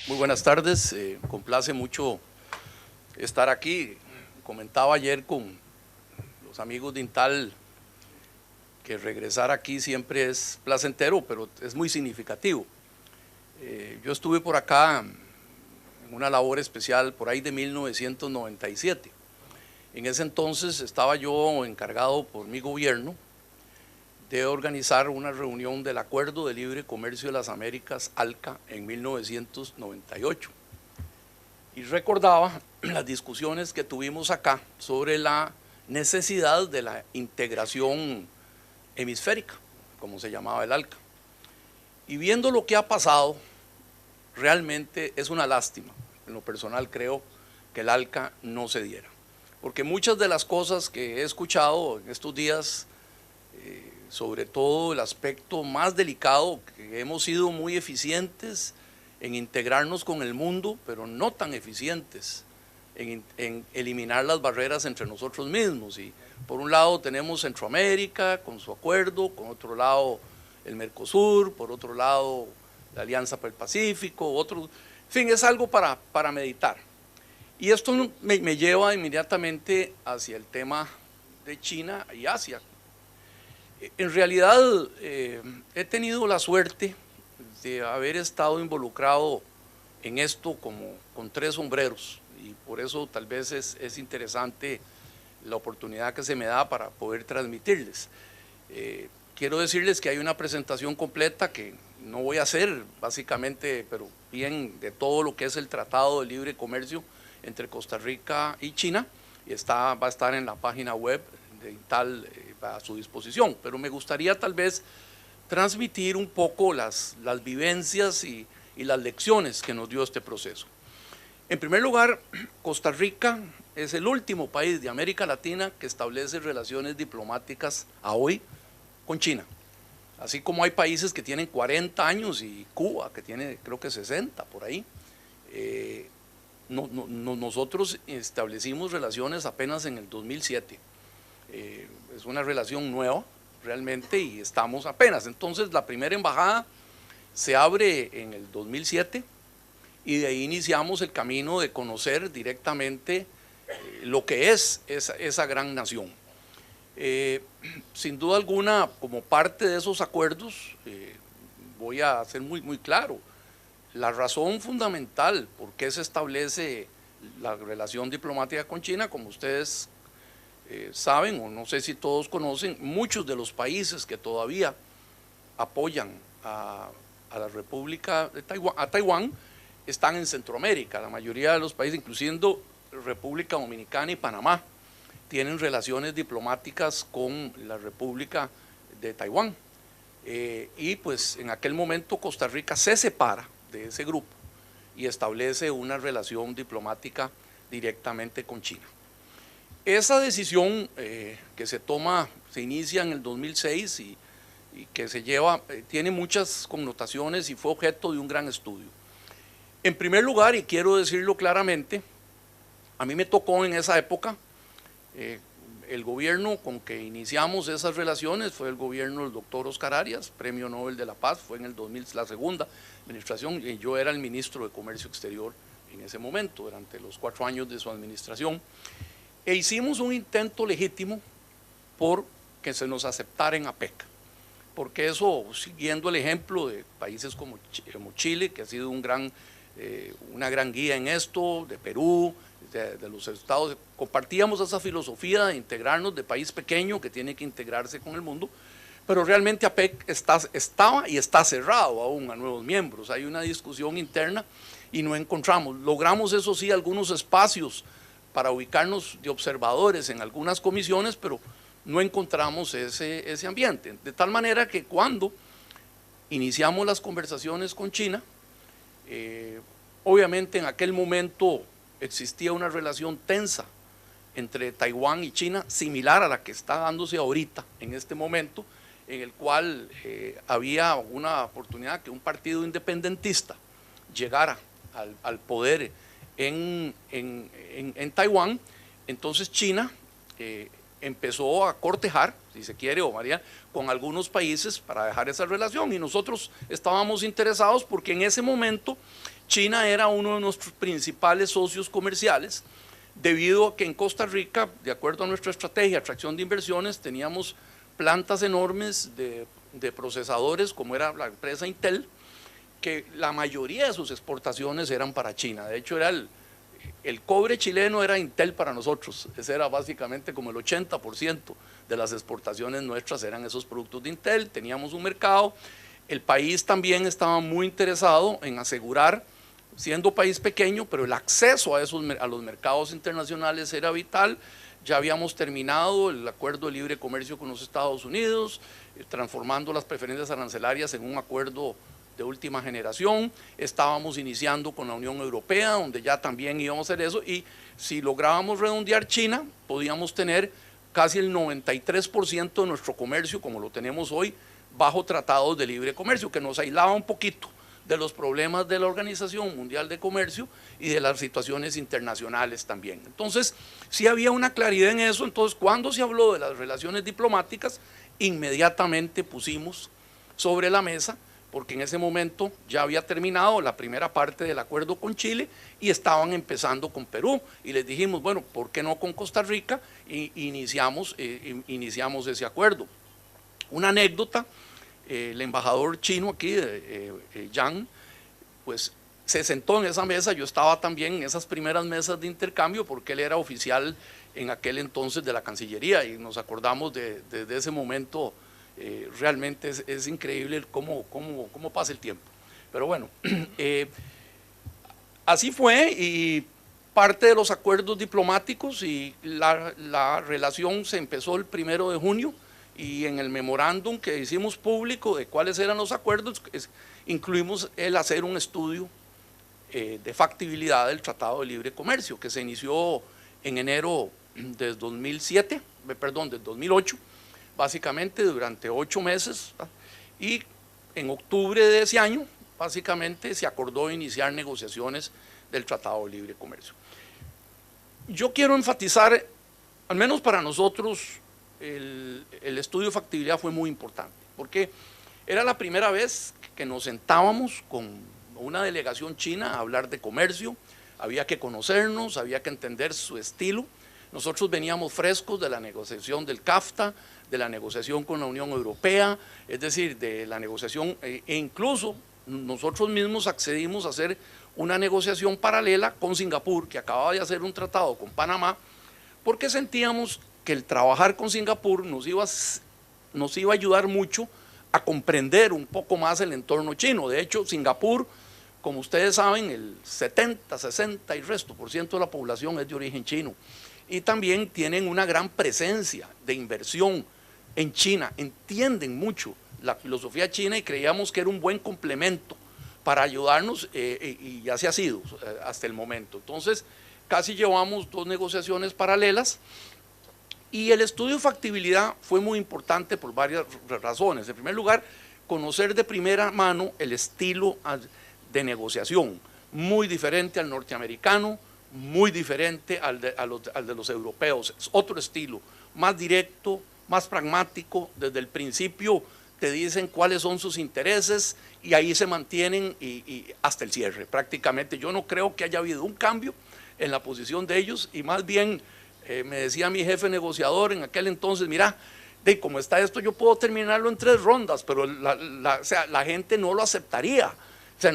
Muy buenas tardes, complace mucho estar aquí. Comentaba ayer con los amigos de Intal que regresar aquí siempre es placentero, pero es muy significativo. Yo estuve por acá en una labor especial por ahí de 1997. En ese entonces estaba yo encargado por mi gobierno de organizar una reunión del Acuerdo de Libre Comercio de las Américas, ALCA, en 1998. Y recordaba las discusiones que tuvimos acá sobre la necesidad de la integración hemisférica, como se llamaba el ALCA. Y viendo lo que ha pasado, realmente es una lástima. En lo personal creo que el ALCA no se diera, porque muchas de las cosas que he escuchado en estos días, sobre todo el aspecto más delicado, que hemos sido muy eficientes en integrarnos con el mundo, pero no tan eficientes en eliminar las barreras entre nosotros mismos. Y por un lado tenemos Centroamérica con su acuerdo, con otro lado el Mercosur, por otro lado la Alianza para el Pacífico, otro, en fin, es algo para meditar. Y esto me lleva inmediatamente hacia el tema de China y Asia. En realidad he tenido la suerte de haber estado involucrado en esto como con tres sombreros, y por eso tal vez es interesante la oportunidad que se me da para poder transmitirles. Quiero decirles que hay una presentación completa que no voy a hacer básicamente, pero bien, de todo lo que es el Tratado de Libre Comercio entre Costa Rica y China, y va a estar en la página web de Intal a su disposición, pero me gustaría tal vez transmitir un poco las vivencias y las lecciones que nos dio este proceso. En primer lugar, Costa Rica es el último país de América Latina que establece relaciones diplomáticas a hoy con China. Así como hay países que tienen 40 años y Cuba que tiene creo que 60 por ahí. Nosotros establecimos relaciones apenas en el 2007. Es una relación nueva realmente y estamos apenas. Entonces la primera embajada se abre en el 2007 y de ahí iniciamos el camino de conocer directamente lo que es esa gran nación. Sin duda alguna, como parte de esos acuerdos, voy a ser muy claro, la razón fundamental por qué se establece la relación diplomática con China, como ustedes saben, o no sé si todos conocen, muchos de los países que todavía apoyan a la República de Taiwán, Taiwán, están en Centroamérica. La mayoría de los países, incluyendo República Dominicana y Panamá, tienen relaciones diplomáticas con la República de Taiwán. Y pues en aquel momento Costa Rica se separa de ese grupo y establece una relación diplomática directamente con China. Esa decisión que se toma, se inicia en el 2006 y que se lleva, tiene muchas connotaciones y fue objeto de un gran estudio. En primer lugar, y quiero decirlo claramente, a mí me tocó en esa época, el gobierno con que iniciamos esas relaciones fue el gobierno del doctor Oscar Arias, Premio Nobel de la Paz, fue en el 2000, la segunda administración, y yo era el ministro de Comercio Exterior en ese momento, durante los 4 años de su administración. E hicimos un intento legítimo por que se nos aceptara en APEC, porque eso, siguiendo el ejemplo de países como Chile, que ha sido una gran guía en esto, de Perú, de los estados, compartíamos esa filosofía de integrarnos, de país pequeño que tiene que integrarse con el mundo, pero realmente APEC estaba y está cerrado aún a nuevos miembros. Hay una discusión interna y no encontramos, logramos eso sí algunos espacios para ubicarnos de observadores en algunas comisiones, pero no encontramos ese ambiente. De tal manera que cuando iniciamos las conversaciones con China, obviamente en aquel momento existía una relación tensa entre Taiwán y China, similar a la que está dándose ahorita, en este momento, en el cual había una oportunidad que un partido independentista llegara al poder en Taiwán. Entonces China empezó a cortejar, si se quiere, o María, con algunos países para dejar esa relación, y nosotros estábamos interesados porque en ese momento China era uno de nuestros principales socios comerciales, debido a que en Costa Rica, de acuerdo a nuestra estrategia de atracción de inversiones, teníamos plantas enormes de procesadores, como era la empresa Intel, que la mayoría de sus exportaciones eran para China. De hecho, era el cobre chileno era Intel para nosotros. Ese era básicamente como el 80% de las exportaciones nuestras eran esos productos de Intel. Teníamos un mercado. El país también estaba muy interesado en asegurar, siendo país pequeño, pero el acceso a los mercados internacionales era vital. Ya habíamos terminado el acuerdo de libre comercio con los Estados Unidos, transformando las preferencias arancelarias en un acuerdo de última generación. Estábamos iniciando con la Unión Europea, donde ya también íbamos a hacer eso, y si lográbamos redondear China, podíamos tener casi el 93% de nuestro comercio, como lo tenemos hoy, bajo tratados de libre comercio, que nos aislaba un poquito de los problemas de la Organización Mundial de Comercio y de las situaciones internacionales también. Entonces, sí había una claridad en eso. Entonces, cuando se habló de las relaciones diplomáticas, inmediatamente pusimos sobre la mesa, porque en ese momento ya había terminado la primera parte del acuerdo con Chile y estaban empezando con Perú, y les dijimos, bueno, ¿por qué no con Costa Rica? Y iniciamos ese acuerdo. Una anécdota: el embajador chino aquí, Yang, pues se sentó en esa mesa. Yo estaba también en esas primeras mesas de intercambio, porque él era oficial en aquel entonces de la Cancillería, y nos acordamos desde ese momento. Realmente es increíble cómo pasa el tiempo. Pero bueno, así fue, y parte de los acuerdos diplomáticos, y la relación se empezó el 1 de junio, y en el memorándum que hicimos público de cuáles eran los acuerdos, incluimos el hacer un estudio de factibilidad del Tratado de Libre Comercio, que se inició en enero del 2008, básicamente durante 8 meses, y en octubre de ese año, básicamente, se acordó iniciar negociaciones del Tratado de Libre Comercio. Yo quiero enfatizar, al menos para nosotros, el estudio de factibilidad fue muy importante, porque era la primera vez que nos sentábamos con una delegación china a hablar de comercio. Había que conocernos, había que entender su estilo. Nosotros veníamos frescos de la negociación del CAFTA, de la negociación con la Unión Europea, es decir, de la negociación, e incluso nosotros mismos accedimos a hacer una negociación paralela con Singapur, que acababa de hacer un tratado con Panamá, porque sentíamos que el trabajar con Singapur nos iba a ayudar mucho a comprender un poco más el entorno chino. De hecho, Singapur, como ustedes saben, el 70, 60 y resto por ciento de la población es de origen chino, y también tienen una gran presencia de inversión en China, entienden mucho la filosofía china, y creíamos que era un buen complemento para ayudarnos, y así ha sido hasta el momento. Entonces, casi llevamos 2 negociaciones paralelas, y el estudio de factibilidad fue muy importante por varias razones. En primer lugar, conocer de primera mano el estilo de negociación, muy diferente al norteamericano, muy diferente al de los europeos. Es otro estilo, más directo, más pragmático. Desde el principio te dicen cuáles son sus intereses, y ahí se mantienen y hasta el cierre prácticamente. Yo no creo que haya habido un cambio en la posición de ellos, y más bien me decía mi jefe negociador en aquel entonces, mira, como está esto, yo puedo terminarlo en 3 rondas, pero o sea, la gente no lo aceptaría. O sea,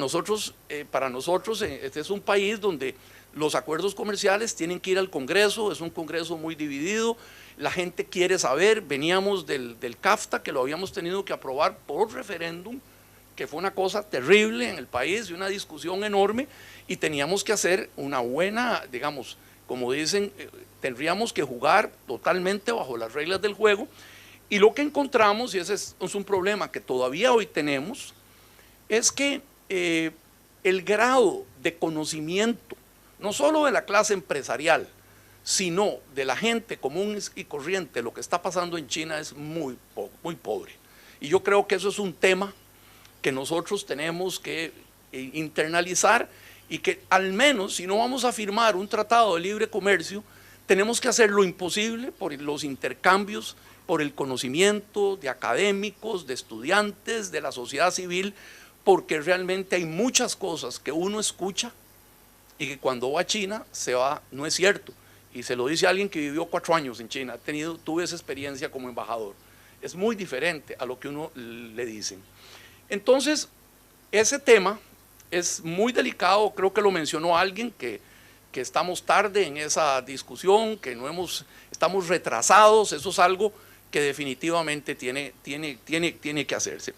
para nosotros este es un país donde los acuerdos comerciales tienen que ir al Congreso, es un Congreso muy dividido, la gente quiere saber. Veníamos del CAFTA, que lo habíamos tenido que aprobar por referéndum, que fue una cosa terrible en el país, y una discusión enorme, y teníamos que hacer una buena, digamos, como dicen, tendríamos que jugar totalmente bajo las reglas del juego. Y lo que encontramos, y ese es un problema que todavía hoy tenemos, es que el grado de conocimiento, no solo de la clase empresarial, sino de la gente común y corriente, lo que está pasando en China es muy pobre. Y yo creo que eso es un tema que nosotros tenemos que internalizar, y que al menos, si no vamos a firmar un tratado de libre comercio, Tenemos que hacer lo imposible por los intercambios, por el conocimiento de académicos, de estudiantes, de la sociedad civil, porque realmente hay muchas cosas que uno escucha y que cuando va a China se va, no es cierto. Y se lo dice alguien que vivió 4 años en China, tuve esa experiencia como embajador. Es muy diferente a lo que uno le dicen. Entonces, ese tema es muy delicado, creo que lo mencionó alguien, que estamos tarde en esa discusión, que estamos retrasados, eso es algo que definitivamente tiene que hacerse.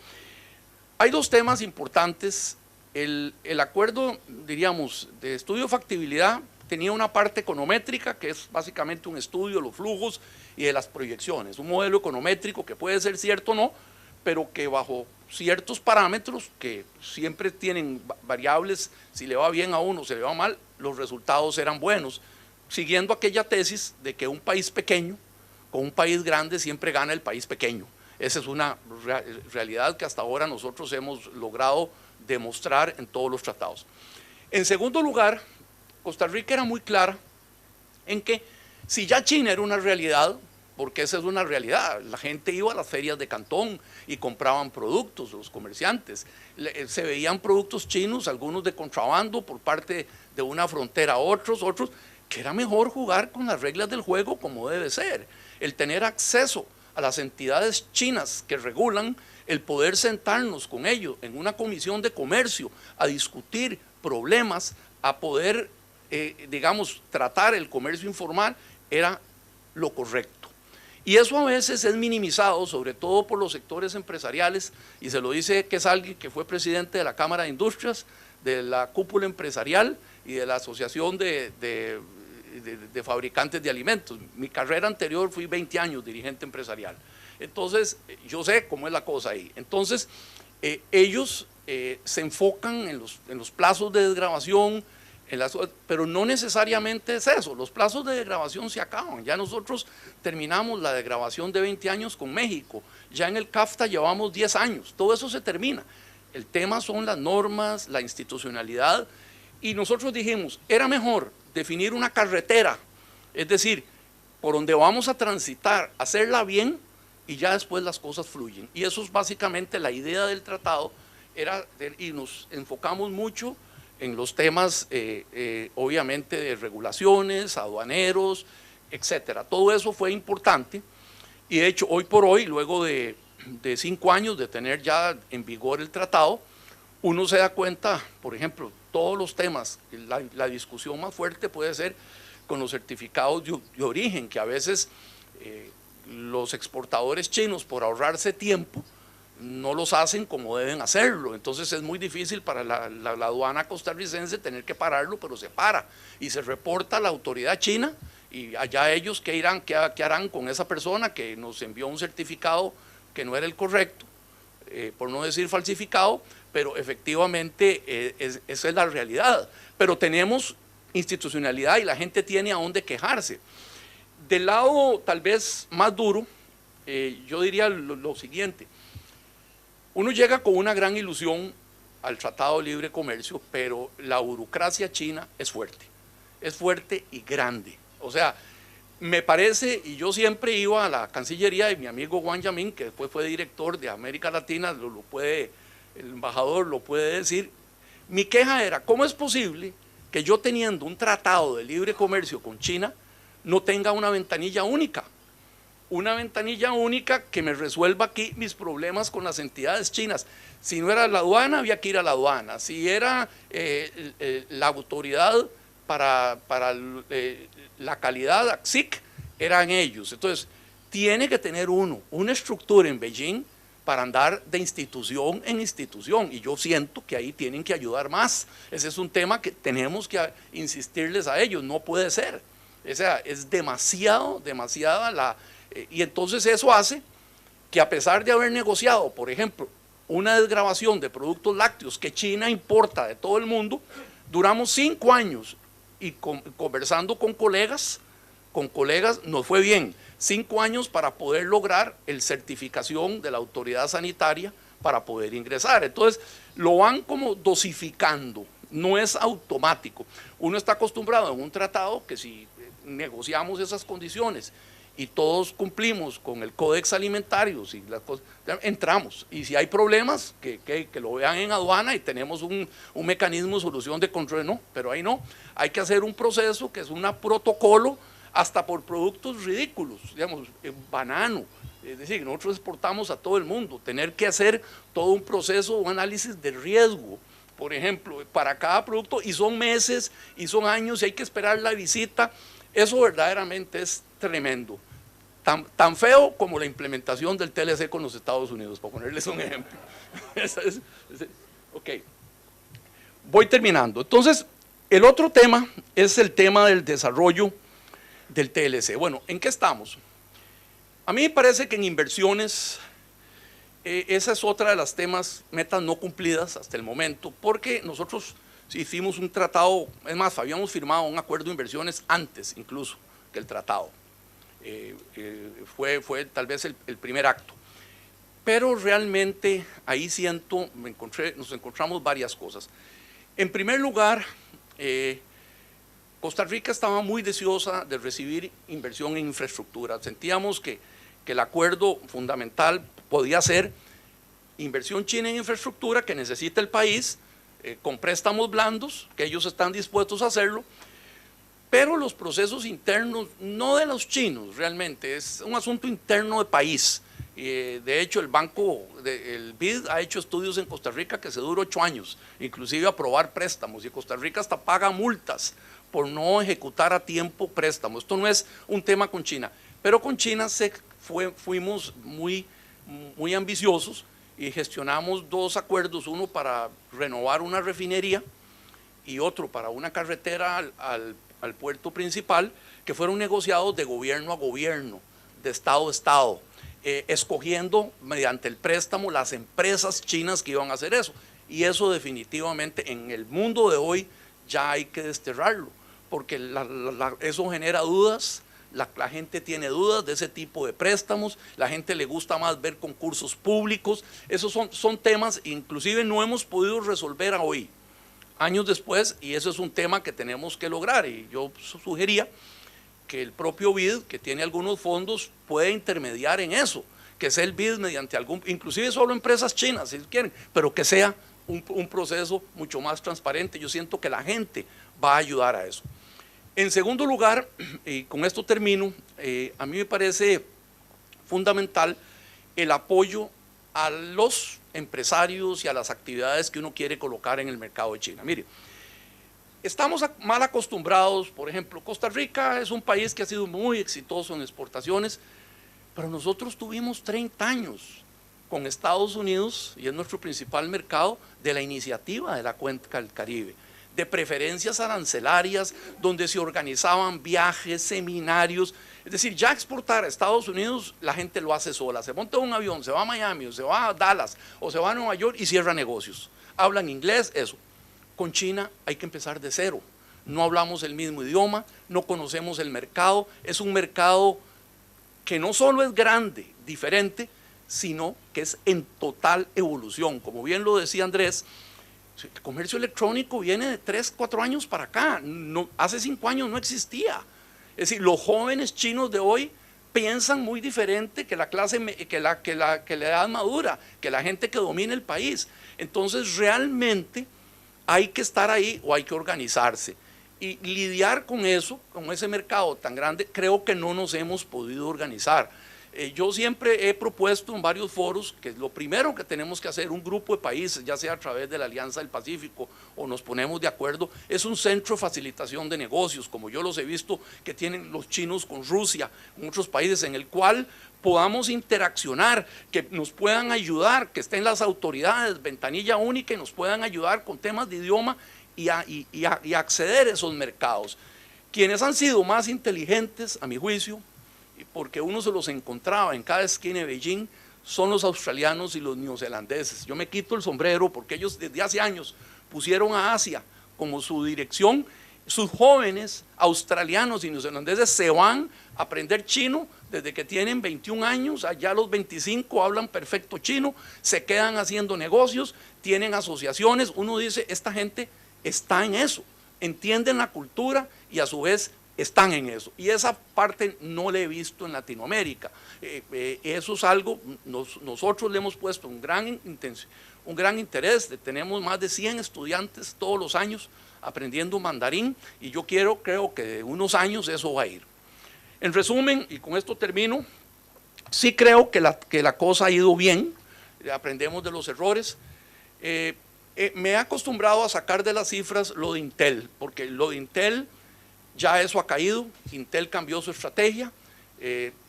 Hay 2 temas importantes. El acuerdo, diríamos, de estudio de factibilidad tenía una parte econométrica, que es básicamente un estudio de los flujos y de las proyecciones, un modelo econométrico que puede ser cierto o no, pero que bajo ciertos parámetros que siempre tienen variables, si le va bien a uno, si le va mal, los resultados eran buenos, siguiendo aquella tesis de que un país pequeño con un país grande siempre gana el país pequeño. Esa es una realidad que hasta ahora nosotros hemos logrado demostrar en todos los tratados. En segundo lugar, Costa Rica era muy clara en que si ya China era una realidad, porque esa es una realidad, la gente iba a las ferias de Cantón y compraban productos, los comerciantes, se veían productos chinos, algunos de contrabando por parte de una frontera a otros, que era mejor jugar con las reglas del juego como debe ser, el tener acceso a las entidades chinas que regulan, el poder sentarnos con ellos en una comisión de comercio a discutir problemas, a poder, digamos, tratar el comercio informal, era lo correcto. Y eso a veces es minimizado, sobre todo por los sectores empresariales, y se lo dice que es alguien que fue presidente de la Cámara de Industrias, de la cúpula empresarial y de la Asociación de Fabricantes de Alimentos. Mi carrera anterior fui 20 años dirigente empresarial. Entonces, yo sé cómo es la cosa ahí. Entonces, ellos se enfocan en los plazos de desgravación, pero no necesariamente es eso, los plazos de desgravación se acaban, ya nosotros terminamos la desgravación de 20 años con México, ya en el CAFTA llevamos 10 años, todo eso se termina. El tema son las normas, la institucionalidad, y nosotros dijimos, era mejor definir una carretera, es decir, por donde vamos a transitar, hacerla bien, y ya después las cosas fluyen. Y eso es básicamente la idea del tratado, y nos enfocamos mucho en los temas, obviamente, de regulaciones, aduaneros, etcétera. Todo eso fue importante, y de hecho, hoy por hoy, luego de 5 años de tener ya en vigor el tratado, uno se da cuenta, por ejemplo, todos los temas, la discusión más fuerte puede ser con los certificados de origen, que a veces los exportadores chinos, por ahorrarse tiempo, no los hacen como deben hacerlo, entonces es muy difícil para la aduana costarricense tener que pararlo, pero se para y se reporta a la autoridad china, y allá ellos qué harán con esa persona que nos envió un certificado que no era el correcto, por no decir falsificado, pero efectivamente esa es la realidad. Pero tenemos institucionalidad y la gente tiene a dónde quejarse. Del lado tal vez más duro, yo diría lo siguiente: uno llega con una gran ilusión al Tratado de Libre Comercio, pero la burocracia china es fuerte y grande. O sea, me parece, y yo siempre iba a la Cancillería de mi amigo Wang Yamin, que después fue director de América Latina, el embajador lo puede decir, mi queja era, ¿cómo es posible que yo teniendo un tratado de libre comercio con China no tenga una ventanilla única? Una ventanilla única que me resuelva aquí mis problemas con las entidades chinas. Si no era la aduana, había que ir a la aduana. Si era la autoridad para la calidad, ACSIC, eran ellos. Entonces, tiene que tener una estructura en Beijing para andar de institución en institución, y yo siento que ahí tienen que ayudar más. Ese es un tema que tenemos que insistirles a ellos, no puede ser. O sea, es demasiada la... y entonces eso hace que, a pesar de haber negociado, por ejemplo, una desgravación de productos lácteos que China importa de todo el mundo, duramos 5 años y conversando con colegas nos fue bien, 5 años para poder lograr el certificación de la autoridad sanitaria para poder ingresar. Entonces lo van como dosificando, no es automático. Uno está acostumbrado en un tratado que si negociamos esas condiciones y todos cumplimos con el Códex Alimentarios y las cosas, entramos. Y si hay problemas, que lo vean en aduana y tenemos un mecanismo de solución de control. No, pero ahí no. Hay que hacer un proceso que es un protocolo hasta por productos ridículos, digamos, banano. Es decir, nosotros exportamos a todo el mundo. Tener que hacer todo un proceso, un análisis de riesgo, por ejemplo, para cada producto, y son meses, y son años, y hay que esperar la visita. Eso verdaderamente es tremendo. Tan feo como la implementación del TLC con los Estados Unidos, para ponerles un ejemplo. Ok, voy terminando. Entonces, el otro tema es el tema del desarrollo del TLC. Bueno, ¿en qué estamos? A mí me parece que en inversiones, esa es otra de las metas no cumplidas hasta el momento, porque nosotros hicimos un tratado, es más, habíamos firmado un acuerdo de inversiones antes incluso que el tratado. Fue tal vez el primer acto, pero realmente ahí nos encontramos varias cosas. En primer lugar, Costa Rica estaba muy deseosa de recibir inversión en infraestructura. Sentíamos que el acuerdo fundamental podía ser inversión china en infraestructura que necesita el país, con préstamos blandos, que ellos están dispuestos a hacerlo, pero los procesos internos, no de los chinos realmente, es un asunto interno de país. De hecho, el BID ha hecho estudios en Costa Rica que se duró 8 años, inclusive aprobar préstamos, y Costa Rica hasta paga multas por no ejecutar a tiempo préstamos. Esto no es un tema con China, pero con China fuimos muy ambiciosos y gestionamos 2 acuerdos, uno para renovar una refinería y otro para una carretera al puerto principal, que fueron negociados de gobierno a gobierno, de estado a estado, escogiendo mediante el préstamo las empresas chinas que iban a hacer eso. Y eso definitivamente en el mundo de hoy ya hay que desterrarlo, porque eso genera dudas. La gente tiene dudas de ese tipo de préstamos, la gente le gusta más ver concursos públicos. Esos son temas, inclusive no hemos podido resolver hoy, años después, y eso es un tema que tenemos que lograr. Y yo sugería que el propio BID, que tiene algunos fondos, puede intermediar en eso, que sea el BID mediante inclusive solo empresas chinas, si quieren, pero que sea un proceso mucho más transparente. Yo siento que la gente va a ayudar a eso. En segundo lugar, y con esto termino, a mí me parece fundamental el apoyo a los empresarios y a las actividades que uno quiere colocar en el mercado de China. Mire, estamos mal acostumbrados, por ejemplo, Costa Rica es un país que ha sido muy exitoso en exportaciones, pero nosotros tuvimos 30 años con Estados Unidos, y es nuestro principal mercado, de la iniciativa de la Cuenca del Caribe, de preferencias arancelarias, donde se organizaban viajes, seminarios. Es decir, ya exportar a Estados Unidos, la gente lo hace sola, se monta en un avión, se va a Miami, o se va a Dallas, o se va a Nueva York y cierra negocios. Hablan inglés, eso. Con China hay que empezar de cero. No hablamos el mismo idioma, no conocemos el mercado, es un mercado que no solo es grande, diferente, sino que es en total evolución. Como bien lo decía Andrés, el comercio electrónico viene de 3, 4 años para acá, hace 5 años no existía. Es decir, los jóvenes chinos de hoy piensan muy diferente que la edad madura, que la gente que domina el país. Entonces realmente hay que estar ahí o hay que organizarse. Y lidiar con eso, con ese mercado tan grande, creo que no nos hemos podido organizar. Yo siempre he propuesto en varios foros que lo primero que tenemos que hacer, un grupo de países, ya sea a través de la Alianza del Pacífico o nos ponemos de acuerdo, es un centro de facilitación de negocios, como yo los he visto que tienen los chinos con Rusia, en otros países, en el cual podamos interaccionar, que nos puedan ayudar, que estén las autoridades, ventanilla única, y nos puedan ayudar con temas de idioma y acceder a esos mercados. Quienes han sido más inteligentes, a mi juicio, porque uno se los encontraba en cada esquina de Beijing, son los australianos y los neozelandeses. Yo me quito el sombrero porque ellos desde hace años pusieron a Asia como su dirección. Sus jóvenes australianos y neozelandeses se van a aprender chino desde que tienen 21 años, allá a los 25 hablan perfecto chino, se quedan haciendo negocios, tienen asociaciones. Uno dice, esta gente está en eso, entienden la cultura y a su vez están en eso. Y esa parte no la he visto en Latinoamérica. Eso es algo, nosotros le hemos puesto un gran interés. Tenemos más de 100 estudiantes todos los años aprendiendo mandarín y yo creo que de unos años eso va a ir. En resumen, y con esto termino, sí creo que la cosa ha ido bien, aprendemos de los errores. Me he acostumbrado a sacar de las cifras lo de Intel, porque lo de Intel ya eso ha caído. Intel cambió su estrategia,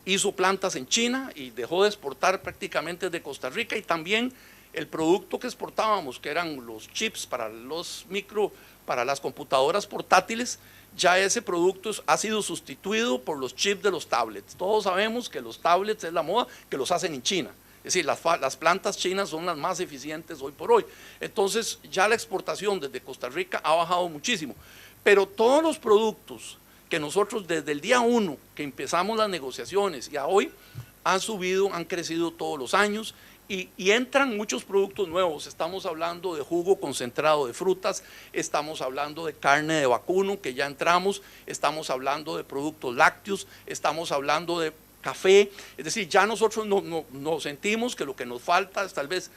hizo plantas en China y dejó de exportar prácticamente de Costa Rica, y también el producto que exportábamos, que eran los chips para las computadoras portátiles, ya ese producto ha sido sustituido por los chips de los tablets. Todos sabemos que los tablets es la moda, que los hacen en China. Es decir, las plantas chinas son las más eficientes hoy por hoy. Entonces ya la exportación desde Costa Rica ha bajado muchísimo. Pero todos los productos que nosotros desde el día 1 que empezamos las negociaciones y a hoy han subido, han crecido todos los años y entran muchos productos nuevos. Estamos hablando de jugo concentrado de frutas, estamos hablando de carne de vacuno que ya entramos, estamos hablando de productos lácteos, estamos hablando de café. Es decir, ya nosotros nos sentimos que lo que nos falta es tal vez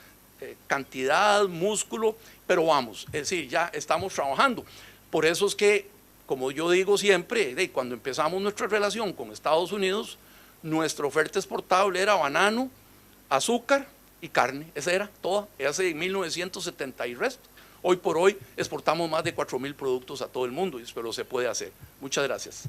cantidad, músculo, pero vamos, es decir, ya estamos trabajando. Por eso es que, como yo digo siempre, cuando empezamos nuestra relación con Estados Unidos, nuestra oferta exportable era banano, azúcar y carne. Esa era toda, hace en 1970 y resto. Hoy por hoy exportamos más de 4.000 productos a todo el mundo, pero se puede hacer. Muchas gracias.